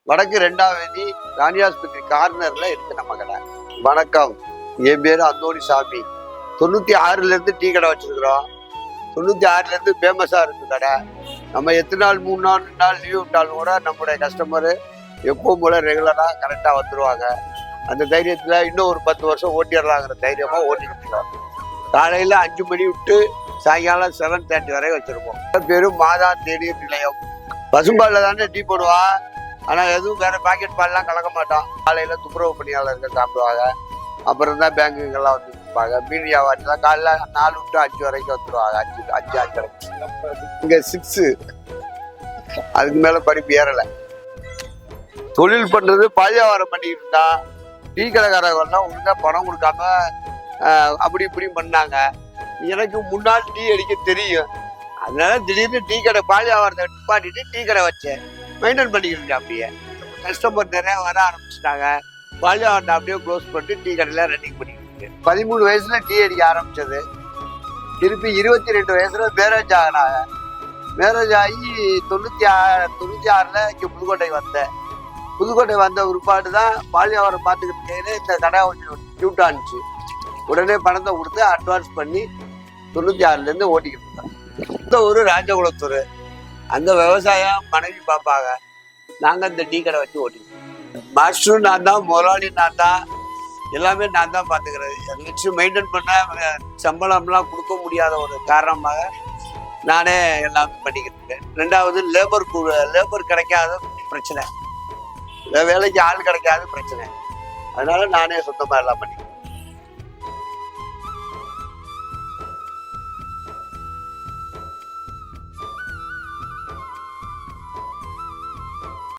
வடக்கு 2ஆம் வீதி ராணி ஆஸ்பத்திரி கார்னர்ல இருக்கு நம்ம கடை. வணக்கம், என் பேரு அந்தோணி சாமி. 96ல இருந்து டீ கடை வச்சிருக்கிறோம். 96ல இருந்து ஃபேமஸா இருக்கு கடை. நம்ம எத்தனை நாள் 3 நாள் லீவ் விட்டாலும் கூட நம்முடைய கஸ்டமரு எப்பவும் போல ரெகுலரா கரெக்டா வந்துருவாங்க. அந்த தைரியத்துல இன்னும் ஒரு 10 வருஷம் ஓட்டிடலாங்கிற தைரியமா ஓட்டிக்கிட்டு இருக்கோம். காலையில 5 மணி விட்டு சாயங்காலம் 7:30 வரை வச்சிருப்போம். பேரு மாதா தேநீர் நிலையம். பசும்பால்ல தானே டீ போடுவான். ஆனா எதுவும் வேற பாக்கெட் பால்லாம் கலக்க மாட்டோம். காலையில துப்புரவு பணியாளர்கள் சாப்பிடுவாங்க. அப்புறம் தான் பேங்குங்கெல்லாம் வந்து கொடுப்பாங்க. மீன் வியாபாரி தான் காலைல 4 to 5 வரைக்கும் வந்துருவாங்க. 5 இங்க 6. அதுக்கு மேல படிப்பு ஏறல. தொழில் பண்றது பாஜாவாரம் பண்ணிட்டு இருந்தா டீ கடைக்காரங்கெல்லாம் ஒழுங்கா பணம் கொடுக்காம அப்படி இப்படி பண்ணாங்க. எனக்கு முன்னாள் டீ அடிக்க தெரியும். அதனால திடீர்னு டீ கடை பாஜாவாரத்தை நிப்பாட்டிட்டு டீ கடை வச்சேன். மெயின்டைன் பண்ணிக்கிட்டு இருக்கேன். அப்படியே கஸ்டமர் நிறைய வர ஆரம்பிச்சுட்டாங்க. பாஜாவாரத்தை அப்படியே க்ளோஸ் பண்ணிட்டு டீ கடையில ரன்னிங் பண்ணிக்கிட்டு இருக்கேன். 13 வயசுல டீ அடிக்க ஆரம்பிச்சது. திருப்பி 22 வயசுல மேரேஜ் ஆகினாங்க. மேரேஜ் ஆகி 96ல இங்கே புதுக்கோட்டை வந்தேன். புதுக்கோட்டை வந்த ஒருபாடு தான் பாலியாவரம் பார்த்துக்கிட்டு இருக்கையில இந்த கடை கொஞ்சம் கியூட்டா இருந்துச்சு. உடனே பணத்தை கொடுத்து அட்வான்ஸ் பண்ணி 96ல இருந்து ஓட்டிக்கிட்டு இருந்தேன். இந்த ஊர் ராஜகுலத்தூர். அந்த விவசாயம் மனைவி பார்ப்பாங்க. நாங்கள் இந்த டீ கடை வச்சு ஓட்டிக்கிட்டோம். மாஸ்டரும் நான் தான், முதலாளி நான் தான், எல்லாமே நான் தான் பார்த்துக்கிறது. அதை வச்சு மெயின்டைன் பண்ண சம்பளம்லாம் கொடுக்க முடியாத ஒரு காரணமாக நானே எல்லாமே பண்ணிக்கிட்டு இருக்கேன். 2வது லேபர் கிடைக்காத பிரச்சனை, வேலைக்கு ஆள் கிடைக்காத பிரச்சனை. அதனால நானே சொந்தமாக எல்லாம் பண்ணிக்கிறேன்.